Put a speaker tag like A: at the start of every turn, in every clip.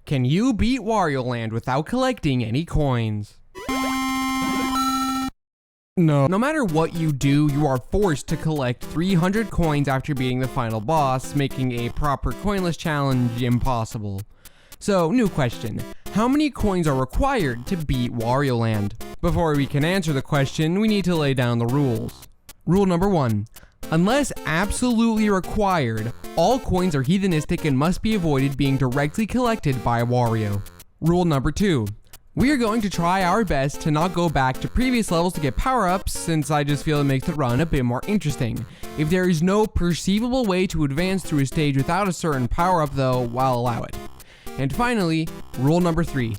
A: Can you beat Wario Land without collecting any coins? No. No matter what you do, you are forced to collect 300 coins after beating the final boss, making a proper coinless challenge impossible. So, new question. How many coins are required to beat Wario Land? Before we can answer the question, we need to lay down the rules. Rule number 1. Unless absolutely required, all coins are heathenistic and must be avoided being directly collected by Wario. Rule number 2. We are going to try our best to not go back to previous levels to get power-ups, since I just feel it makes the run a bit more interesting. If there is no perceivable way to advance through a stage without a certain power-up though, I'll allow it. And finally, rule number 3.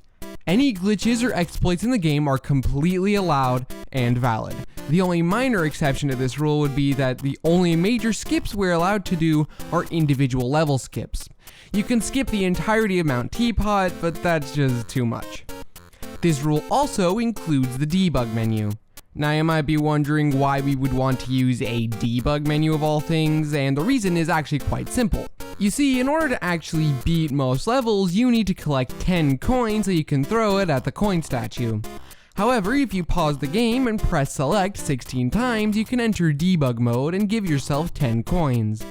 A: Any glitches or exploits in the game are completely allowed and valid. The only minor exception to this rule would be that the only major skips we're allowed to do are individual level skips. You can skip the entirety of Mount Teapot, but that's just too much. This rule also includes the debug menu. Now you might be wondering why we would want to use a debug menu of all things, and the reason is actually quite simple. You see, in order to actually beat most levels, you need to collect 10 coins so you can throw it at the coin statue. However, if you pause the game and press select 16 times, you can enter debug mode and give yourself 10 coins.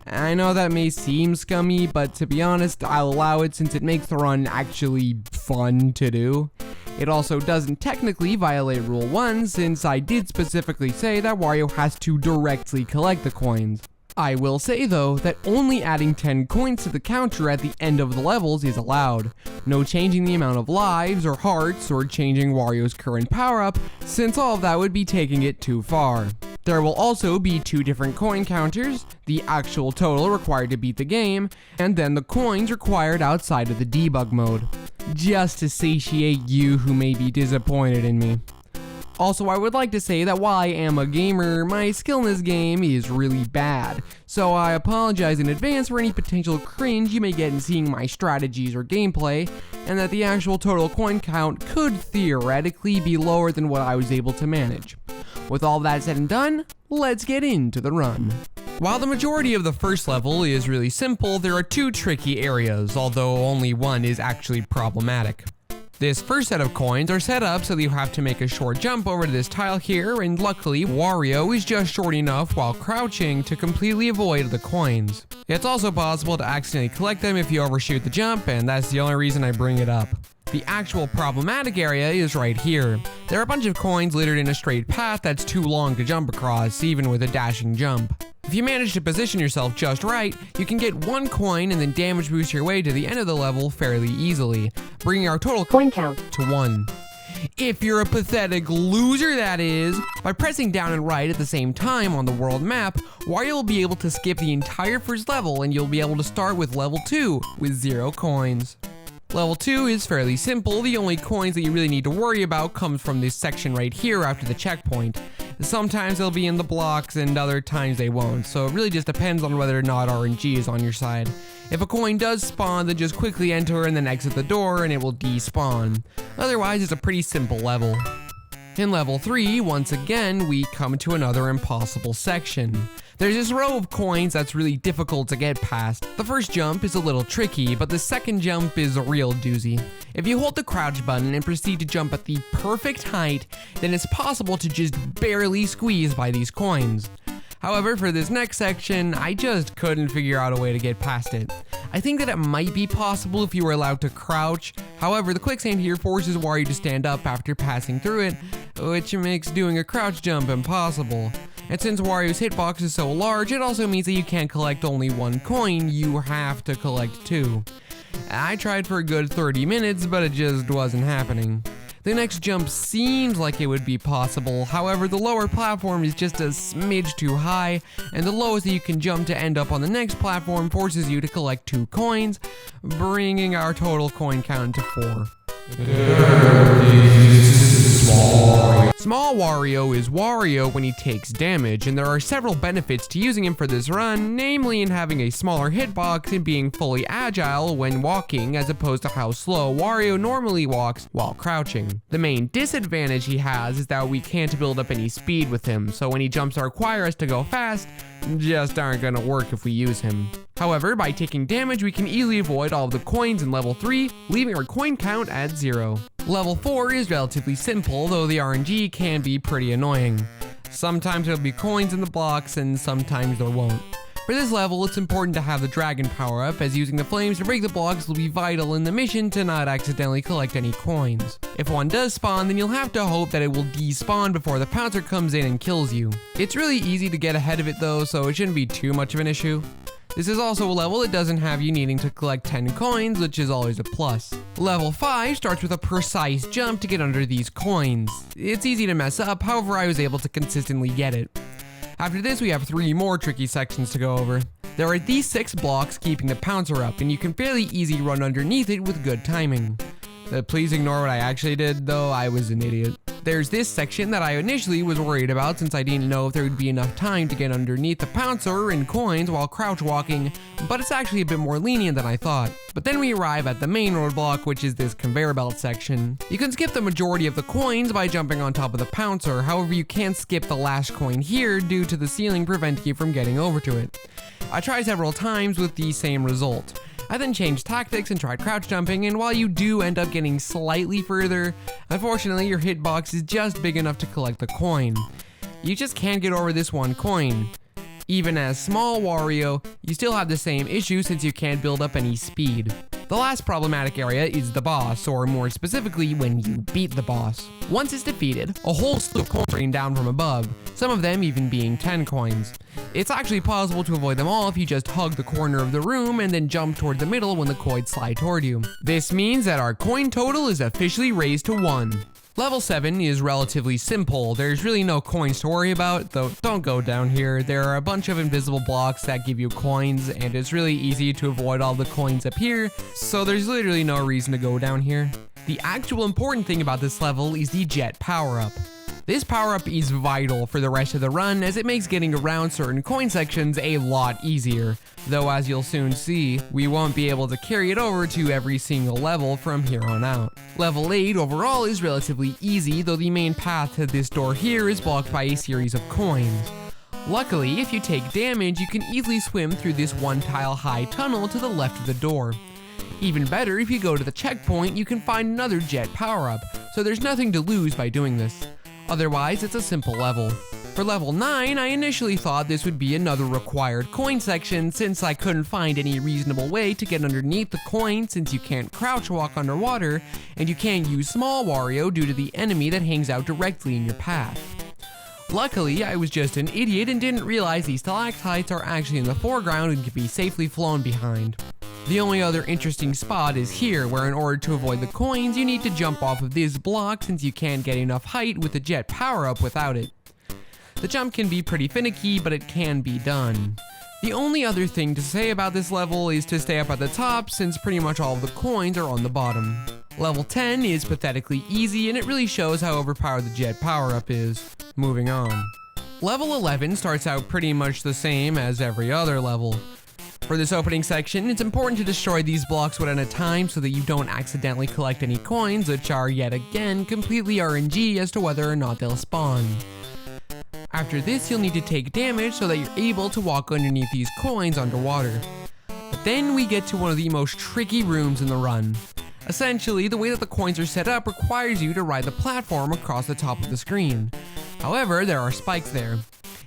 A: I know that may seem scummy, but to be honest, I'll allow it since it makes the run actually fun to do. It also doesn't technically violate Rule 1, since I did specifically say that Wario has to directly collect the coins. I will say though, that only adding 10 coins to the counter at the end of the levels is allowed. No changing the amount of lives or hearts or changing Wario's current power-up, since all of that would be taking it too far. There will also be 2 different coin counters, the actual total required to beat the game, and then the coins required outside of the debug mode. Just to satiate you who may be disappointed in me. Also, I would like to say that while I am a gamer, my skill in this game is really bad, so I apologize in advance for any potential cringe you may get in seeing my strategies or gameplay, and that the actual total coin count could theoretically be lower than what I was able to manage. With all that said and done, let's get into the run. While the majority of the first level is really simple, there are 2 tricky areas, although only one is actually problematic. This first set of coins are set up so that you have to make a short jump over to this tile here, and luckily Wario is just short enough while crouching to completely avoid the coins. It's also possible to accidentally collect them if you overshoot the jump, and that's the only reason I bring it up. The actual problematic area is right here. There are a bunch of coins littered in a straight path that's too long to jump across, even with a dashing jump. If you manage to position yourself just right, you can get 1 coin and then damage boost your way to the end of the level fairly easily, bringing our total coin count to 1. If you're a pathetic loser, that is, by pressing down and right at the same time on the world map, Wario will be able to skip the entire first level and you'll be able to start with level 2 with 0 coins. Level 2 is fairly simple. The only coins that you really need to worry about comes from this section right here after the checkpoint. Sometimes they'll be in the blocks and other times they won't, so it really just depends on whether or not RNG is on your side. If a coin does spawn, then just quickly enter and then exit the door and it will despawn. Otherwise, it's a pretty simple level. In level 3, once again, we come to another impossible section. There's this row of coins that's really difficult to get past. The first jump is a little tricky, but the second jump is a real doozy. If you hold the crouch button and proceed to jump at the perfect height, then it's possible to just barely squeeze by these coins. However, for this next section, I just couldn't figure out a way to get past it. I think that it might be possible if you were allowed to crouch. However, the quicksand here forces Wario to stand up after passing through it, which makes doing a crouch jump impossible. And since Wario's hitbox is so large, it also means that you can't collect only 1 coin, you have to collect 2. I tried for a good 30 minutes, but it just wasn't happening. The next jump seems like it would be possible, however the lower platform is just a smidge too high, and the lowest that you can jump to end up on the next platform forces you to collect 2 coins, bringing our total coin count to 4. Small Wario is Wario when he takes damage, and there are several benefits to using him for this run, namely in having a smaller hitbox and being fully agile when walking as opposed to how slow Wario normally walks while crouching. The main disadvantage he has is that we can't build up any speed with him, so any jumps that require us to go fast just aren't gonna work if we use him. However, by taking damage, we can easily avoid all of the coins in level 3, leaving our coin count at 0. Level 4 is relatively simple, though the RNG can be pretty annoying. Sometimes there'll be coins in the blocks, and sometimes there won't. For this level, it's important to have the dragon power up, as using the flames to break the blocks will be vital in the mission to not accidentally collect any coins. If one does spawn, then you'll have to hope that it will despawn before the pouncer comes in and kills you. It's really easy to get ahead of it though, so it shouldn't be too much of an issue. This is also a level that doesn't have you needing to collect 10 coins, which is always a plus. Level 5 starts with a precise jump to get under these coins. It's easy to mess up, however I was able to consistently get it. After this, we have 3 more tricky sections to go over. There are these 6 blocks keeping the pouncer up, and you can fairly easy run underneath it with good timing. Please ignore what I actually did, though I was an idiot. There's this section that I initially was worried about since I didn't know if there would be enough time to get underneath the pouncer and coins while crouch walking, but it's actually a bit more lenient than I thought. But then we arrive at the main roadblock, which is this conveyor belt section. You can skip the majority of the coins by jumping on top of the pouncer, however you can't skip the last coin here due to the ceiling preventing you from getting over to it. I tried several times with the same result. I then changed tactics and tried crouch jumping, and while you do end up getting slightly further, unfortunately your hitbox is just big enough to collect the coin. You just can't get over this one coin. Even as small Wario, you still have the same issue since you can't build up any speed. The last problematic area is the boss, or more specifically, when you beat the boss. Once it's defeated, a whole slew of coins rain down from above, some of them even being 10 coins. It's actually possible to avoid them all if you just hug the corner of the room and then jump toward the middle when the coins slide toward you. This means that our coin total is officially raised to 1. Level 7 is relatively simple. There's really no coins to worry about, though don't go down here. There are a bunch of invisible blocks that give you coins, and it's really easy to avoid all the coins up here, so there's literally no reason to go down here. The actual important thing about this level is the jet power-up. This power-up is vital for the rest of the run, as it makes getting around certain coin sections a lot easier, though as you'll soon see, we won't be able to carry it over to every single level from here on out. Level 8 overall is relatively easy, though the main path to this door here is blocked by a series of coins. Luckily, if you take damage, you can easily swim through this 1-tile high tunnel to the left of the door. Even better, if you go to the checkpoint, you can find another jet power-up, so there's nothing to lose by doing this. Otherwise, it's a simple level. For level 9, I initially thought this would be another required coin section since I couldn't find any reasonable way to get underneath the coin since you can't crouch walk underwater, and you can't use small Wario due to the enemy that hangs out directly in your path. Luckily, I was just an idiot and didn't realize these stalactites are actually in the foreground and can be safely flown behind. The only other interesting spot is here, where in order to avoid the coins, you need to jump off of this block since you can't get enough height with the jet power-up without it. The jump can be pretty finicky, but it can be done. The only other thing to say about this level is to stay up at the top since pretty much all of the coins are on the bottom. Level 10 is pathetically easy, and it really shows how overpowered the jet power-up is. Moving on. Level 11 starts out pretty much the same as every other level. For this opening section, it's important to destroy these blocks one at a time so that you don't accidentally collect any coins, which are yet again completely RNG as to whether or not they'll spawn. After this, you'll need to take damage so that you're able to walk underneath these coins underwater. But then we get to one of the most tricky rooms in the run. Essentially, the way that the coins are set up requires you to ride the platform across the top of the screen. However, there are spikes there.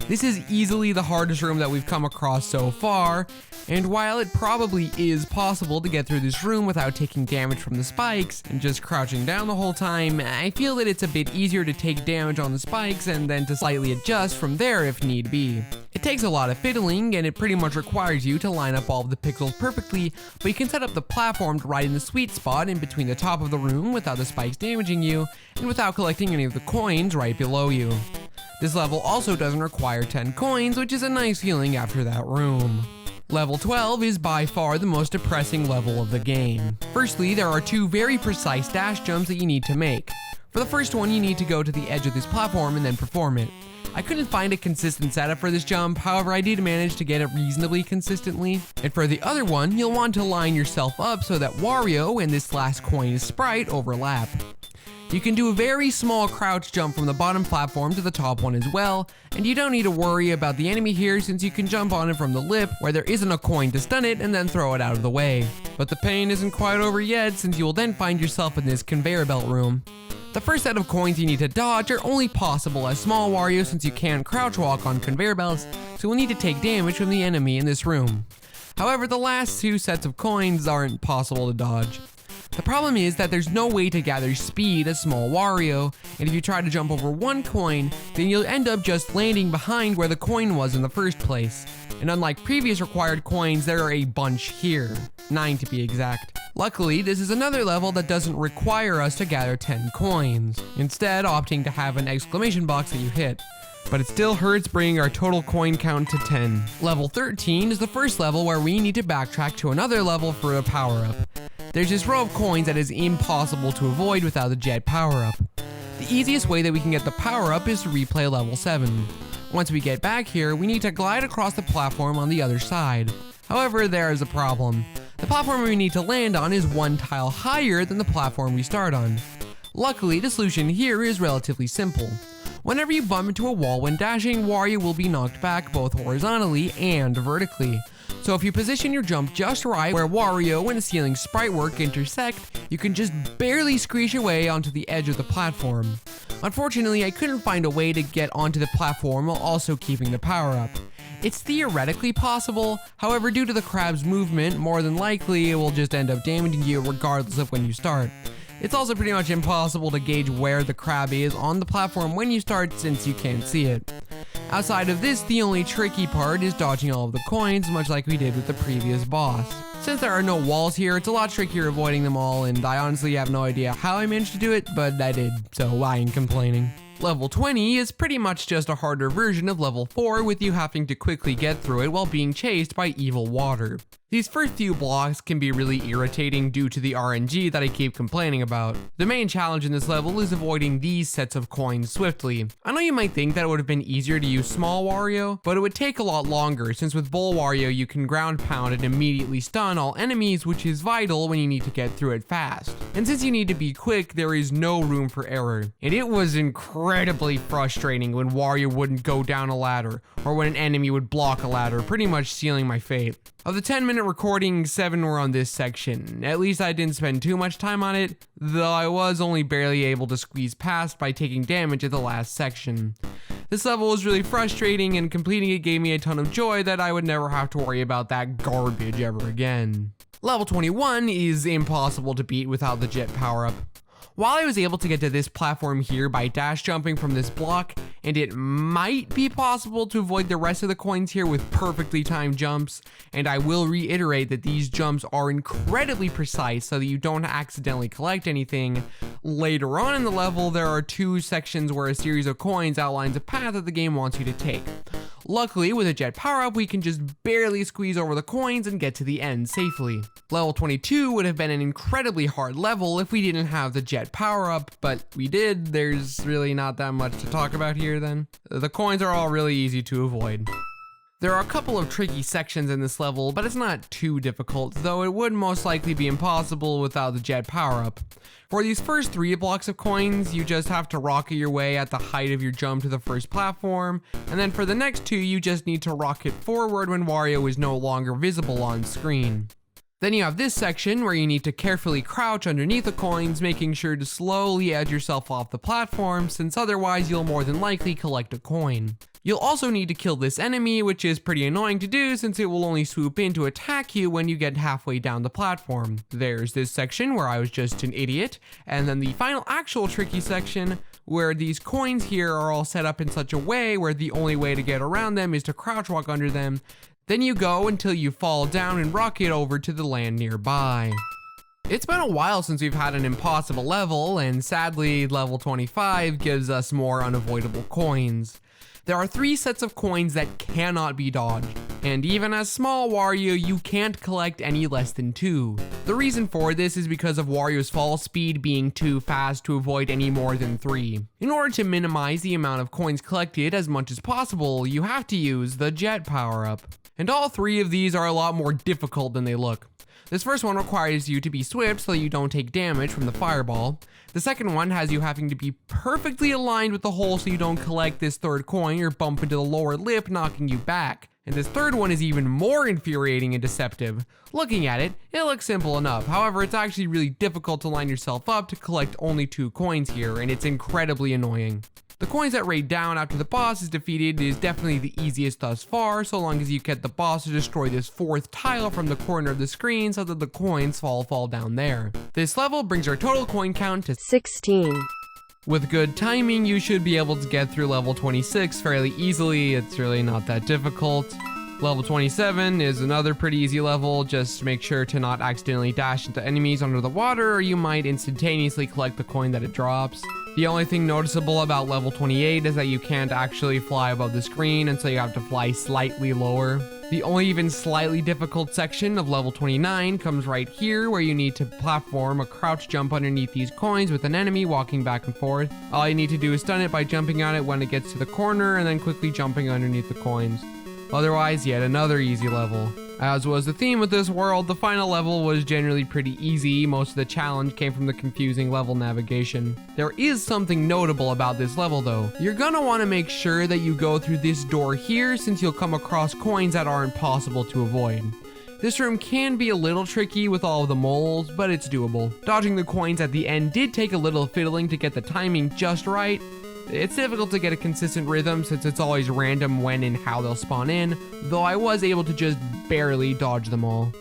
A: This is easily the hardest room that we've come across so far, and while it probably is possible to get through this room without taking damage from the spikes and just crouching down the whole time, I feel that it's a bit easier to take damage on the spikes and then to slightly adjust from there if need be. It takes a lot of fiddling, and it pretty much requires you to line up all of the pixels perfectly, but you can set up the platform right in the sweet spot in between the top of the room without the spikes damaging you, and without collecting any of the coins right below you. This level also doesn't require 10 coins, which is a nice feeling after that room. Level 12 is by far the most depressing level of the game. Firstly, there are 2 very precise dash jumps that you need to make. For the first one, you need to go to the edge of this platform and then perform it. I couldn't find a consistent setup for this jump, however I did manage to get it reasonably consistently. And for the other one, you'll want to line yourself up so that Wario and this last coin sprite overlap. You can do a very small crouch jump from the bottom platform to the top one as well, and you don't need to worry about the enemy here since you can jump on it from the lip where there isn't a coin to stun it and then throw it out of the way. But the pain isn't quite over yet since you will then find yourself in this conveyor belt room. The first set of coins you need to dodge are only possible as small Wario since you can't crouch walk on conveyor belts, so you'll need to take damage from the enemy in this room. However, the last two sets of coins aren't possible to dodge. The problem is that there's no way to gather speed as small Wario, and if you try to jump over one coin, then you'll end up just landing behind where the coin was in the first place. And unlike previous required coins, there are a bunch here, 9 to be exact. Luckily, this is another level that doesn't require us to gather 10 coins, instead opting to have an exclamation box that you hit. But it still hurts bringing our total coin count to 10. Level 13 is the first level where we need to backtrack to another level for a power-up. There's this row of coins that is impossible to avoid without the jet power-up. The easiest way that we can get the power-up is to replay level 7. Once we get back here, we need to glide across the platform on the other side. However, there is a problem. The platform we need to land on is one tile higher than the platform we start on. Luckily, the solution here is relatively simple. Whenever you bump into a wall when dashing, Wario will be knocked back both horizontally and vertically. So if you position your jump just right where Wario and the ceiling sprite work intersect, you can just barely screech away onto the edge of the platform. Unfortunately, I couldn't find a way to get onto the platform while also keeping the power up. It's theoretically possible, however due to the crab's movement, more than likely it will just end up damaging you regardless of when you start. It's also pretty much impossible to gauge where the crab is on the platform when you start since you can't see it. Outside of this, the only tricky part is dodging all of the coins, much like we did with the previous boss. Since there are no walls here, it's a lot trickier avoiding them all, and I honestly have no idea how I managed to do it, but I did, so I ain't complaining. Level 20 is pretty much just a harder version of level 4 with you having to quickly get through it while being chased by evil water. These first few blocks can be really irritating due to the RNG that I keep complaining about. The main challenge in this level is avoiding these sets of coins swiftly. I know you might think that it would have been easier to use small Wario, but it would take a lot longer since with Bull Wario you can ground pound and immediately stun all enemies, which is vital when you need to get through it fast. And since you need to be quick, there is no room for error. And it was incredibly frustrating when Wario wouldn't go down a ladder, or when an enemy would block a ladder, pretty much sealing my fate. Of the 10-minute recording, 7 were on this section. At least I didn't spend too much time on it, though I was only barely able to squeeze past by taking damage at the last section. This level was really frustrating, and completing it gave me a ton of joy that I would never have to worry about that garbage ever again. Level 21 is impossible to beat without the jet power-up. While I was able to get to this platform here by dash jumping from this block, and it might be possible to avoid the rest of the coins here with perfectly timed jumps, and I will reiterate that these jumps are incredibly precise so that you don't accidentally collect anything. Later on in the level, there are 2 sections where a series of coins outlines a path that the game wants you to take. Luckily, with a jet power-up, we can just barely squeeze over the coins and get to the end safely. Level 22 would have been an incredibly hard level if we didn't have the jet power-up, but we did. There's really not that much to talk about here then. The coins are all really easy to avoid. There are a couple of tricky sections in this level, but it's not too difficult, though it would most likely be impossible without the jet power-up. For these first 3 blocks of coins, you just have to rocket your way at the height of your jump to the first platform, and then for the next 2, you just need to rocket forward when Wario is no longer visible on screen. Then you have this section where you need to carefully crouch underneath the coins, making sure to slowly edge yourself off the platform, since otherwise you'll more than likely collect a coin. You'll also need to kill this enemy, which is pretty annoying to do since it will only swoop in to attack you when you get halfway down the platform. There's this section where I was just an idiot, and then the final actual tricky section where these coins here are all set up in such a way where the only way to get around them is to crouch walk under them. Then you go until you fall down and rocket over to the land nearby. It's been a while since we've had an impossible level, and sadly, level 25 gives us more unavoidable coins. There are 3 sets of coins that cannot be dodged. And even as small Wario, you can't collect any less than 2. The reason for this is because of Wario's fall speed being too fast to avoid any more than 3. In order to minimize the amount of coins collected as much as possible, you have to use the jet power-up. And all 3 of these are a lot more difficult than they look. This first one requires you to be swift so you don't take damage from the fireball. The second one has you having to be perfectly aligned with the hole so you don't collect this third coin or bump into the lower lip, knocking you back. And this third one is even more infuriating and deceptive. Looking at it, it looks simple enough. However, it's actually really difficult to line yourself up to collect only 2 coins here, and it's incredibly annoying. The coins that raid down after the boss is defeated is definitely the easiest thus far, so long as you get the boss to destroy this 4th tile from the corner of the screen so that the coins fall down there. This level brings our total coin count to 16. With good timing, you should be able to get through level 26 fairly easily. It's really not that difficult. Level 27 is another pretty easy level. Just make sure to not accidentally dash into enemies under the water, or you might instantaneously collect the coin that it drops. The only thing noticeable about level 28 is that you can't actually fly above the screen, and so you have to fly slightly lower. The only even slightly difficult section of level 29 comes right here, where you need to platform a crouch jump underneath these coins with an enemy walking back and forth. All you need to do is stun it by jumping on it when it gets to the corner, and then quickly jumping underneath the coins. Otherwise, yet another easy level. As was the theme with this world, the final level was generally pretty easy. Most of the challenge came from the confusing level navigation. There is something notable about this level though. You're gonna want to make sure that you go through this door here, since you'll come across coins that are impossible to avoid. This room can be a little tricky with all of the moles, but it's doable. Dodging the coins at the end did take a little fiddling to get the timing just right. It's difficult to get a consistent rhythm since it's always random when and how they'll spawn in, though I was able to just barely dodge them all.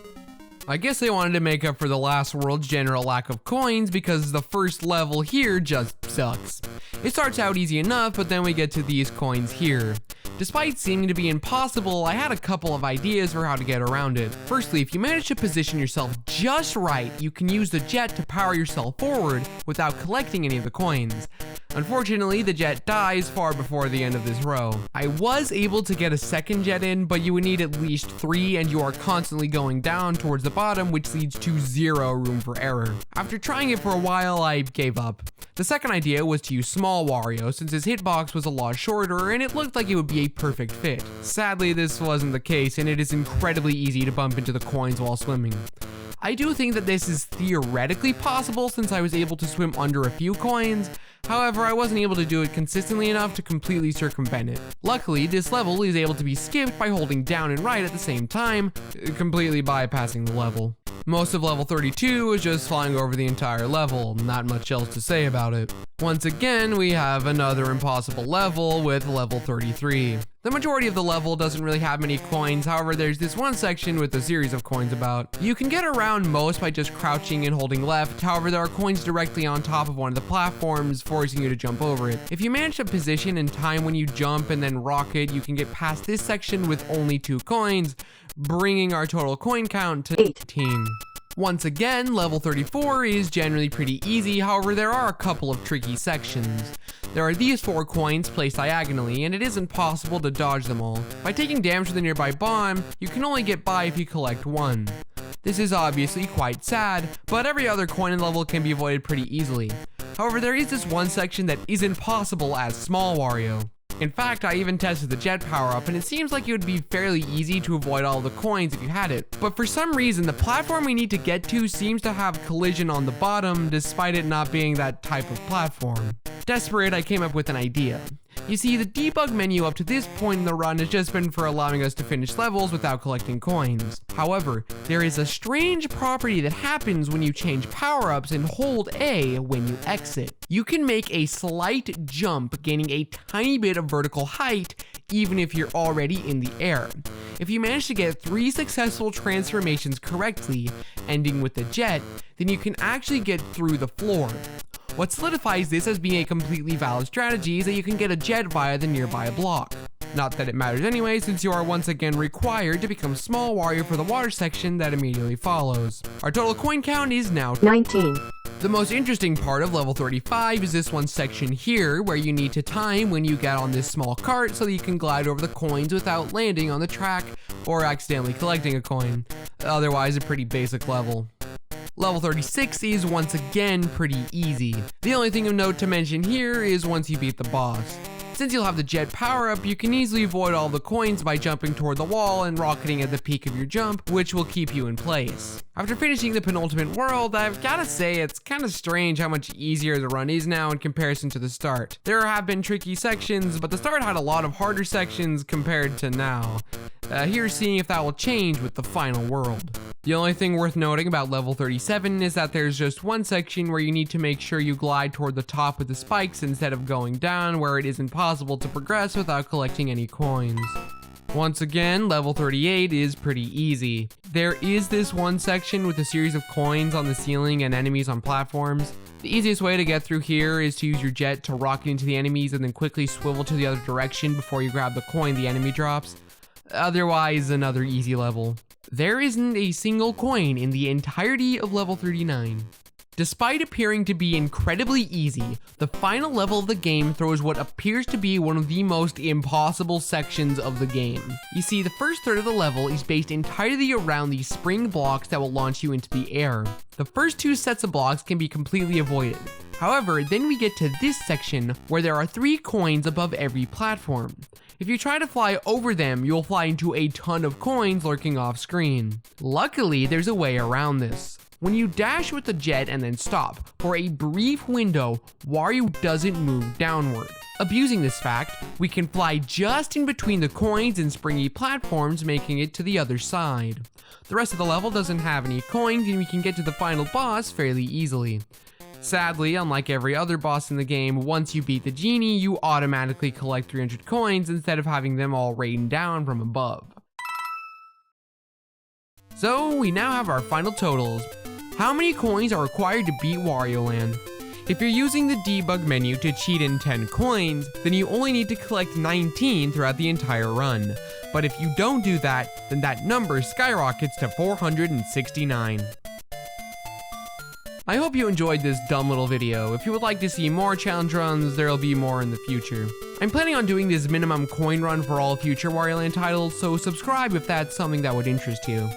A: I guess they wanted to make up for the last world's general lack of coins because the first level here just sucks. It starts out easy enough, but then we get to these coins here. Despite seeming to be impossible, I had a couple of ideas for how to get around it. Firstly, if you manage to position yourself just right, you can use the jet to power yourself forward without collecting any of the coins. Unfortunately, the jet dies far before the end of this row. I was able to get a second jet in, but you would need at least 3, and you are constantly going down towards the bottom, which leads to 0 room for error. After trying it for a while, I gave up. The second idea was to use small Wario, since his hitbox was a lot shorter and it looked like it would be a perfect fit. Sadly, this wasn't the case, and it is incredibly easy to bump into the coins while swimming. I do think that this is theoretically possible since I was able to swim under a few coins. However, I wasn't able to do it consistently enough to completely circumvent it. Luckily, this level is able to be skipped by holding down and right at the same time, completely bypassing the level. Most of level 32 is just flying over the entire level, not much else to say about it. Once again, we have another impossible level with level 33. The majority of the level doesn't really have many coins, however there's this one section with a series of coins about. You can get around most by just crouching and holding left, however there are coins directly on top of one of the platforms, forcing you to jump over it. If you manage to position in time when you jump and then rocket, you can get past this section with only 2 coins, bringing our total coin count to 18. Once again, level 34 is generally pretty easy, however there are a couple of tricky sections. There are these 4 coins placed diagonally, and it isn't possible to dodge them all. By taking damage from the nearby bomb, you can only get by if you collect 1. This is obviously quite sad, but every other coin in the level can be avoided pretty easily. However, there is this one section that isn't possible as small Wario. In fact, I even tested the jet power-up, and it seems like it would be fairly easy to avoid all the coins if you had it. But for some reason, the platform we need to get to seems to have collision on the bottom, despite it not being that type of platform. Desperate, I came up with an idea. You see, the debug menu up to this point in the run has just been for allowing us to finish levels without collecting coins. However, there is a strange property that happens when you change power-ups and hold A when you exit. You can make a slight jump, gaining a tiny bit of vertical height, even if you're already in the air. If you manage to get 3 successful transformations correctly, ending with the jet, then you can actually get through the floor. What solidifies this as being a completely valid strategy is that you can get a jet via the nearby block. Not that it matters anyway, since you are once again required to become small Wario for the water section that immediately follows. Our total coin count is now 19. The most interesting part of level 35 is this one section here, where you need to time when you get on this small cart so that you can glide over the coins without landing on the track, or accidentally collecting a coin. Otherwise, a pretty basic level. Level 36 is once again pretty easy. The only thing of note to mention here is once you beat the boss. Since you'll have the jet power up, you can easily avoid all the coins by jumping toward the wall and rocketing at the peak of your jump, which will keep you in place. After finishing the penultimate world, I've gotta say it's kinda strange how much easier the run is now in comparison to the start. There have been tricky sections, but the start had a lot of harder sections compared to now. Here's seeing if that will change with the final world. The only thing worth noting about level 37 is that there's just one section where you need to make sure you glide toward the top with the spikes instead of going down, where it isn't possible to progress without collecting any coins. Once again, level 38 is pretty easy. There is this one section with a series of coins on the ceiling and enemies on platforms. The easiest way to get through here is to use your jet to rocket into the enemies and then quickly swivel to the other direction before you grab the coin the enemy drops. Otherwise, another easy level. There isn't a single coin in the entirety of level 39. Despite appearing to be incredibly easy, the final level of the game throws what appears to be one of the most impossible sections of the game. You see, the first third of the level is based entirely around these spring blocks that will launch you into the air. The first two sets of blocks can be completely avoided. However, then we get to this section where there are 3 coins above every platform. If you try to fly over them, you'll fly into a ton of coins lurking off screen. Luckily, there's a way around this. When you dash with the jet and then stop, for a brief window, Wario doesn't move downward. Abusing this fact, we can fly just in between the coins and springy platforms, making it to the other side. The rest of the level doesn't have any coins, and we can get to the final boss fairly easily. Sadly, unlike every other boss in the game, once you beat the genie, you automatically collect 300 coins instead of having them all rain down from above. So we now have our final totals. How many coins are required to beat Wario Land? If you're using the debug menu to cheat in 10 coins, then you only need to collect 19 throughout the entire run. But if you don't do that, then that number skyrockets to 469. I hope you enjoyed this dumb little video. If you would like to see more challenge runs, there'll be more in the future. I'm planning on doing this minimum coin run for all future Wario Land titles, so subscribe if that's something that would interest you.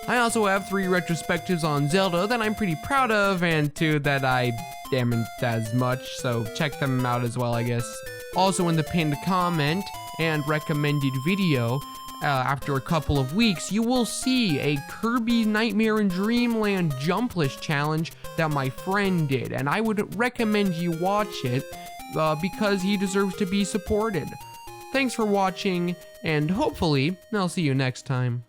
A: I also have 3 retrospectives on Zelda that I'm pretty proud of, and 2 that I haven't as much, so check them out as well, I guess. Also in the pinned comment and recommended video, after a couple of weeks, you will see a Kirby Nightmare in Dreamland jumpless challenge that my friend did, and I would recommend you watch it because he deserves to be supported. Thanks for watching, and hopefully, I'll see you next time.